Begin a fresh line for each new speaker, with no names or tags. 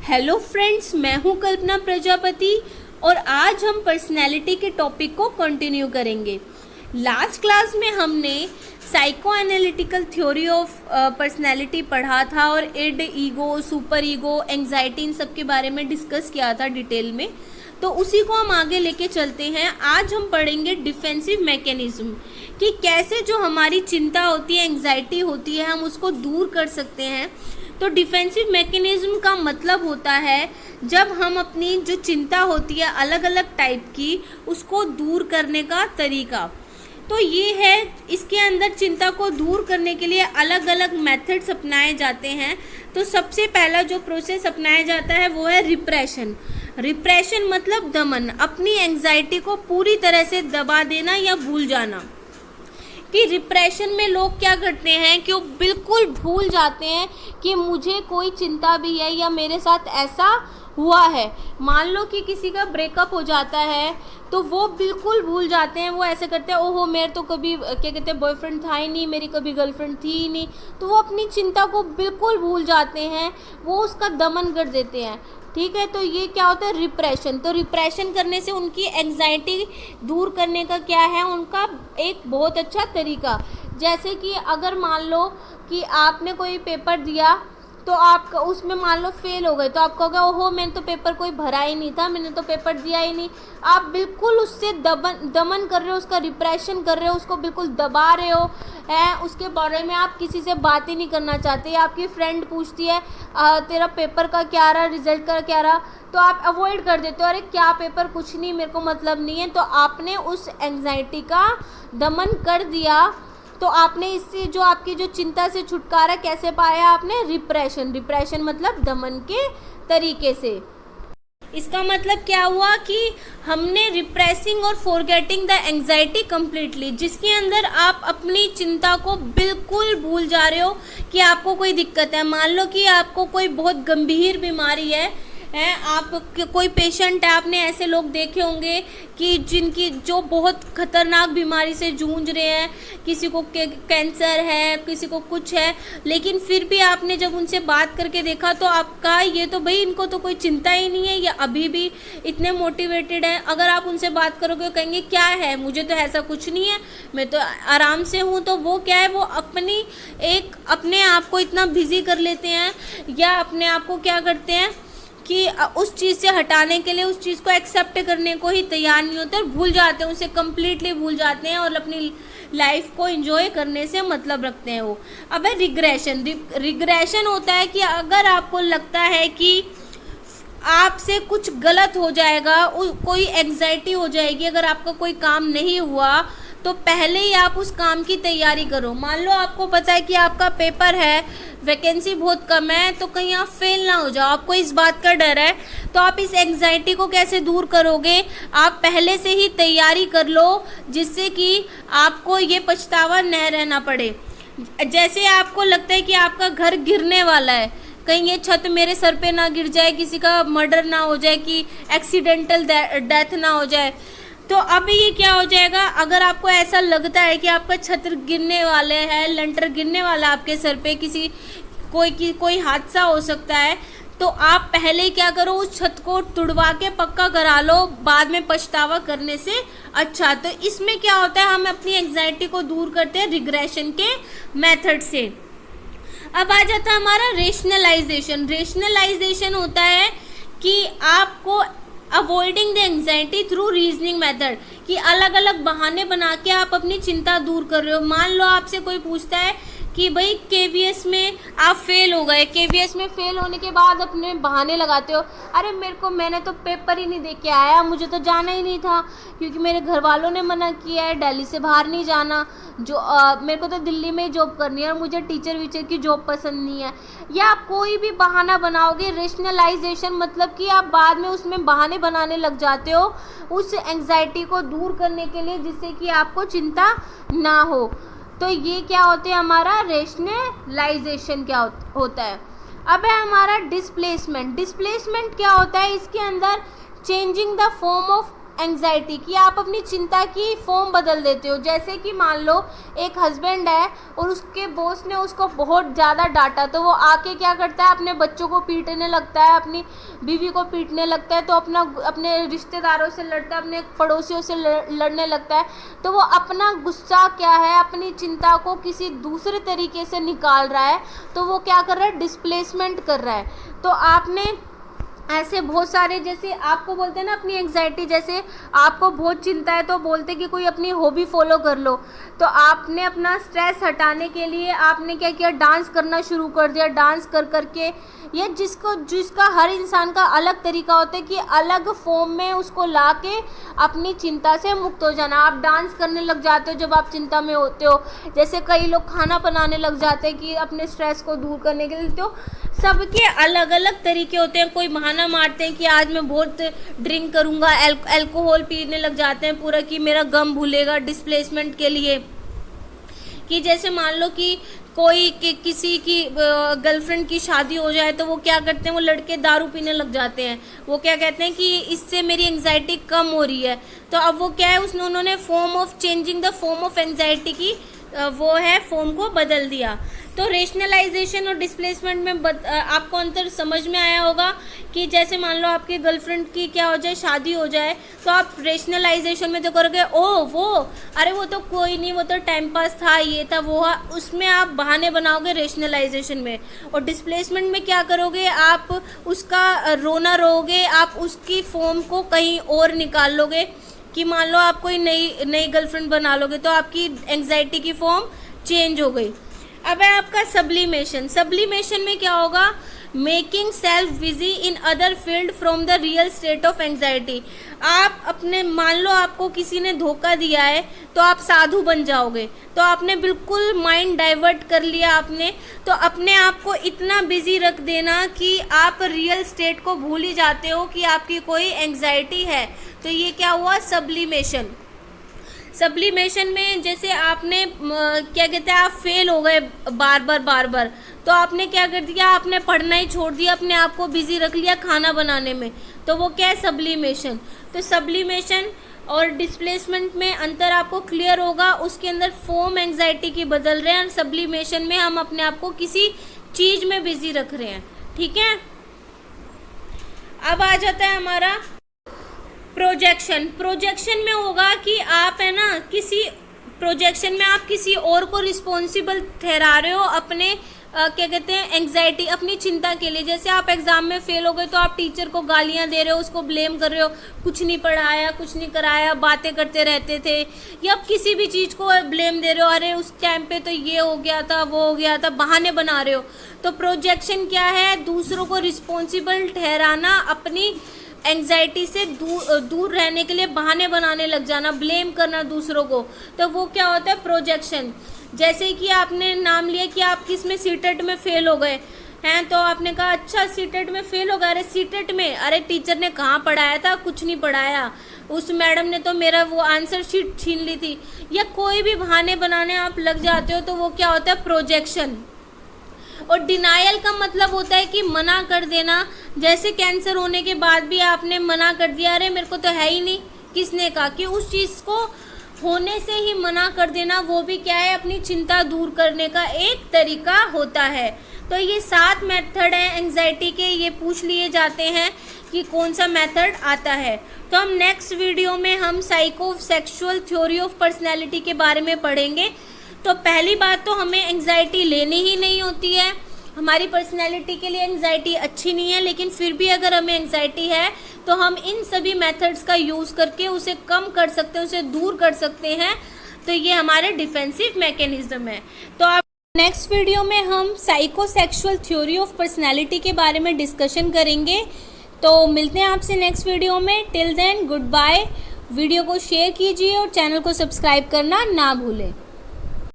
Hello friends, मैं हूं कल्पना प्रजापति और आज हम पर्सनैलिटी के टॉपिक को कंटिन्यू करेंगे। लास्ट क्लास में हमने psycho analytical theory of personality पढ़ा था और id, ego, super ego, anxiety, इन सब के बारे में डिस्कस किया था डिटेल में। तो उसी को हम आगे लेके चलते हैं। आज हम पढ़ेंगे डिफेंसिव मैकेनिज्म कि कैसे जो हमारी चिंता होती है, एंग्जाइटी होती है, हम उसको दूर कर सकते हैं। तो डिफेंसिव मैकेनिज्म का मतलब होता है जब हम अपनी जो चिंता होती है अलग अलग टाइप की, उसको दूर करने का तरीका। तो ये है, इसके अंदर चिंता को दूर करने के लिए अलग अलग मेथड्स अपनाए जाते हैं। तो सबसे पहला जो प्रोसेस अपनाया जाता है वो है रिप्रेशन। रिप्रेशन मतलब दमन, अपनी एंग्जाइटी को पूरी तरह से दबा देना या भूल जाना। कि रिप्रेशन में लोग क्या करते हैं कि वो बिल्कुल भूल जाते हैं कि मुझे कोई चिंता भी है या मेरे साथ ऐसा हुआ है। मान लो कि किसी का ब्रेकअप हो जाता है तो वो बिल्कुल भूल जाते हैं, वो ऐसे करते हैं, ओहो मेरे तो कभी क्या कहते हैं बॉयफ्रेंड था ही नहीं, मेरी कभी गर्लफ्रेंड थी ही नहीं। तो वो अपनी चिंता को बिल्कुल भूल जाते हैं, वो उसका दमन कर देते हैं। ठीक है, तो ये क्या होता है रिप्रेशन। तो रिप्रेशन करने से उनकी एंग्जाइटी दूर करने का क्या है उनका एक बहुत अच्छा तरीका। जैसे कि अगर मान लो कि आपने कोई पेपर दिया तो आप उसमें मान लो फेल हो गए, तो आप कहोगे ओहो मैंने तो पेपर कोई भरा ही नहीं था, मैंने तो पेपर दिया ही नहीं। आप बिल्कुल उससे दमन कर रहे हो, उसका रिप्रेशन कर रहे हो, उसको बिल्कुल दबा रहे हो है। उसके बारे में आप किसी से बात ही नहीं करना चाहते। आपकी फ्रेंड पूछती है तेरा पेपर का क्या रहा, रिजल्ट का क्या रहा, तो आप अवॉइड कर देते हो, अरे क्या पेपर, कुछ नहीं, मेरे को मतलब नहीं है। तो आपने उस एंग्जाइटी का दमन कर दिया। तो आपने इससे जो आपकी जो चिंता से छुटकारा कैसे पाया, आपने रिप्रेशन। रिप्रेशन मतलब दमन के तरीके से। इसका मतलब क्या हुआ कि हमने रिप्रेसिंग और फॉरगेटिंग द एंग्जाइटी कम्प्लीटली, जिसके अंदर आप अपनी चिंता को बिल्कुल भूल जा रहे हो कि आपको कोई दिक्कत है। मान लो कि आपको कोई बहुत गंभीर बीमारी है, आप कोई पेशेंट है, आपने ऐसे लोग देखे होंगे कि जिनकी जो बहुत खतरनाक बीमारी से जूझ रहे हैं, किसी को कैंसर है, किसी को कुछ है, लेकिन फिर भी आपने जब उनसे बात करके देखा तो आपका ये तो भाई इनको तो कोई चिंता ही नहीं है, ये अभी भी इतने मोटिवेटेड है। अगर आप उनसे बात करोगे कहेंगे क्या है, मुझे तो ऐसा कुछ नहीं है, मैं तो आराम से हूँ। तो वो क्या है, वो अपने आप को इतना बिजी कर लेते हैं या अपने आप को क्या करते हैं कि उस चीज़ से हटाने के लिए उस चीज़ को एक्सेप्ट करने को ही तैयार नहीं होते और भूल जाते हैं, उसे कम्प्लीटली भूल जाते हैं और अपनी लाइफ को एंजॉय करने से मतलब रखते हैं वो। अब है रिग्रेशन। रिग्रेशन होता है कि अगर आपको लगता है कि आपसे कुछ गलत हो जाएगा, कोई एंग्जाइटी हो जाएगी, अगर आपका कोई काम नहीं हुआ तो पहले ही आप उस काम की तैयारी करो। मान लो आपको पता है कि आपका पेपर है, वैकेंसी बहुत कम है, तो कहीं आप फेल ना हो जाओ, आपको इस बात का डर है। तो आप इस एंग्जाइटी को कैसे दूर करोगे, आप पहले से ही तैयारी कर लो जिससे कि आपको ये पछतावा न रहना पड़े। जैसे आपको लगता है कि आपका घर गिरने वाला है, कहीं ये छत मेरे सर पे ना गिर जाए, किसी का मर्डर ना हो जाए, कि एक्सीडेंटल डेथ ना हो जाए। तो अब ये क्या हो जाएगा, अगर आपको ऐसा लगता है कि आपका छत गिरने वाले है, लंटर गिरने वाला आपके सर पे, कोई हादसा हो सकता है, तो आप पहले क्या करो, उस छत को तुड़वा के पक्का करा लो, बाद में पछतावा करने से अच्छा। तो इसमें क्या होता है, हम अपनी एंग्जाइटी को दूर करते हैं रिग्रेशन के मेथड से। अब आ जाता है हमारा रेशनलाइजेशन। रेशनलाइजेशन होता है कि आपको avoiding the anxiety through reasoning method, कि अलग अलग बहाने बना के आप अपनी चिंता दूर कर रहे हो। मान लो आपसे कोई पूछता है कि भाई केवीएस में आप फेल हो गए, केवीएस में फेल होने के बाद अपने बहाने लगाते हो, अरे मैंने तो पेपर ही नहीं दे के आया, मुझे तो जाना ही नहीं था क्योंकि मेरे घर वालों ने मना किया है, दिल्ली से बाहर नहीं जाना, मेरे को तो दिल्ली में ही जॉब करनी है और मुझे टीचर वीचर की जॉब पसंद नहीं है। या आप कोई भी बहाना बनाओगे। रेशनलाइजेशन मतलब कि आप बाद में उसमें बहाने बनाने लग जाते हो उस एंग्जाइटी को दूर करने के लिए, जिससे कि आपको चिंता ना हो। तो ये क्या होते हैं, हमारा रेशनलाइजेशन क्या होता है। अब है हमारा डिस्प्लेसमेंट। डिस्प्लेसमेंट क्या होता है, इसके अंदर changing the form of anxiety कि आप अपनी चिंता की फॉर्म बदल देते हो। जैसे कि मान लो एक हस्बैंड है और उसके बॉस ने उसको बहुत ज़्यादा डांटा, तो वो आके क्या करता है, अपने बच्चों को पीटने लगता है, अपनी बीवी को पीटने लगता है, तो अपने रिश्तेदारों से लड़ता है, अपने पड़ोसियों से लड़ने लगता है। तो वो अपना गुस्सा क्या है, अपनी चिंता को किसी दूसरे तरीके से निकाल रहा है, तो वो क्या कर रहा है, डिस्प्लेसमेंट कर रहा है। तो आपने ऐसे बहुत सारे, जैसे आपको बोलते हैं ना अपनी एंग्जाइटी, जैसे आपको बहुत चिंता है तो बोलते कि कोई अपनी हॉबी फॉलो कर लो, तो आपने अपना स्ट्रेस हटाने के लिए आपने क्या किया, डांस करना शुरू कर दिया। डांस कर करके ये जिसका हर इंसान का अलग तरीका होता है कि अलग फॉर्म में उसको ला के अपनी चिंता से मुक्त हो जाना। आप डांस करने लग जाते हो जब आप चिंता में होते हो, जैसे कई लोग खाना बनाने लग जाते हैं कि अपने स्ट्रेस को दूर करने के लिए। तो सबके अलग अलग तरीके होते हैं। कोई बहाना मारते हैं कि आज मैं बहुत ड्रिंक करूँगा, अल्कोहल पीने लग जाते हैं पूरा कि मेरा गम भूलेगा, डिस्प्लेसमेंट के लिए। कि जैसे मान लो कि कोई किसी की गर्लफ्रेंड की शादी हो जाए तो वो क्या करते हैं, वो लड़के दारू पीने लग जाते हैं। वो क्या कहते हैं कि इससे मेरी एंग्जाइटी कम हो रही है। तो अब वो क्या है, उन्होंने form of changing the form of anxiety की वो है फॉर्म को बदल दिया। तो रेशनलाइजेशन और डिस्प्लेसमेंट में आपको अंतर समझ में आया होगा कि जैसे मान लो आपके गर्लफ्रेंड की क्या हो जाए, शादी हो जाए, तो आप रेशनलाइजेशन में तो करोगे अरे वो तो कोई नहीं, वो तो टाइम पास था, ये था वो था, उसमें आप बहाने बनाओगे रेशनलाइजेशन में। और डिस्प्लेसमेंट में क्या करोगे, आप उसका रोना रोओगे, आप उसकी फॉर्म को कहीं और निकाल लोगे। कि मान लो आप कोई नई गर्लफ्रेंड बना लोगे तो आपकी एंग्जाइटी की फॉर्म चेंज हो गई। अब है आपका सब्लिमेशन। सब्लिमेशन में क्या होगा, making self busy in other field from the real estate of anxiety. आप अपने, मान लो आपको किसी ने धोखा दिया है तो आप साधु बन जाओगे, तो आपने बिल्कुल माइंड डाइवर्ट कर लिया आपने, तो अपने आप को इतना बिजी रख देना कि आप रियल स्टेट को भूल ही जाते हो कि आपकी कोई एंग्जाइटी है। तो ये क्या हुआ, सब्लिमेशन। सब्लिमेशन में जैसे आपने क्या कहते हैं, आप फेल हो गए बार बार, तो आपने क्या कर दिया, आपने पढ़ना ही छोड़ दिया, अपने आप को बिजी रख लिया खाना बनाने में, तो वो क्या है, सब्लिमेशन। तो सब्लिमेशन और डिस्प्लेसमेंट में अंतर आपको क्लियर होगा। उसके अंदर फॉर्म एंग्जाइटी की बदल रहे हैं और सब्लिमेशन में हम अपने आप को किसी चीज में बिजी रख रहे हैं। ठीक है, अब आ जाता है हमारा प्रोजेक्शन। प्रोजेक्शन में होगा कि आप है ना, किसी प्रोजेक्शन में आप किसी और को रिस्पॉन्सिबल ठहरा रहे हो अपने क्या कहते हैं, एंग्जाइटी, अपनी चिंता के लिए। जैसे आप एग्जाम में फेल हो गए तो आप टीचर को गालियां दे रहे हो, उसको ब्लेम कर रहे हो, कुछ नहीं पढ़ाया, कुछ नहीं कराया, बातें करते रहते थे, या आप किसी भी चीज़ को ब्लेम दे रहे हो, अरे उस टाइम पे तो ये हो गया था, वो हो गया था, बहाने बना रहे हो। तो प्रोजेक्शन क्या है, दूसरों को रिस्पॉन्सिबल ठहराना, अपनी एंग्जाइटी से दूर रहने के लिए बहाने बनाने लग जाना, ब्लेम करना दूसरों को, तो वो क्या होता है, प्रोजेक्शन। जैसे कि आपने नाम लिया कि आप किस में सीटेट में फेल हो गए हैं, तो आपने कहा अच्छा सीटेट में फेल हो गया, अरे सीटेट में, अरे टीचर ने कहाँ पढ़ाया था, कुछ नहीं पढ़ाया, उस मैडम ने तो मेरा वो आंसर शीट छीन ली थी, या कोई भी बहाने बनाने आप लग जाते हो, तो वो क्या होता है, प्रोजेक्शन। और डिनायल का मतलब होता है कि मना कर देना। जैसे कैंसर होने के बाद भी आपने मना कर दिया, अरे मेरे को तो है ही नहीं, किसने कहा, कि उस चीज़ को होने से ही मना कर देना, वो भी क्या है, अपनी चिंता दूर करने का एक तरीका होता है। तो ये 7 मेथड हैं एंग्जाइटी के, ये पूछ लिए जाते हैं कि कौन सा मेथड आता है। तो हम नेक्स्ट वीडियो में हम साइकोसेक्सुअल थ्योरी ऑफ पर्सनैलिटी के बारे में पढ़ेंगे। तो पहली बात तो हमें एंग्जाइटी लेनी ही नहीं होती है, हमारी पर्सनैलिटी के लिए एंग्जाइटी अच्छी नहीं है, लेकिन फिर भी अगर हमें एंग्जाइटी है तो हम इन सभी मेथड्स का यूज़ करके उसे कम कर सकते हैं, उसे दूर कर सकते हैं। तो ये हमारे डिफेंसिव मैकेनिज्म है। तो आप नेक्स्ट वीडियो में हम साइकोसेक्सुअल थ्योरी ऑफ पर्सनैलिटी के बारे में डिस्कशन करेंगे। तो मिलते हैं आपसे नेक्स्ट वीडियो में। Till then good bye. Video को शेयर कीजिए और चैनल को सब्सक्राइब करना ना भूलें।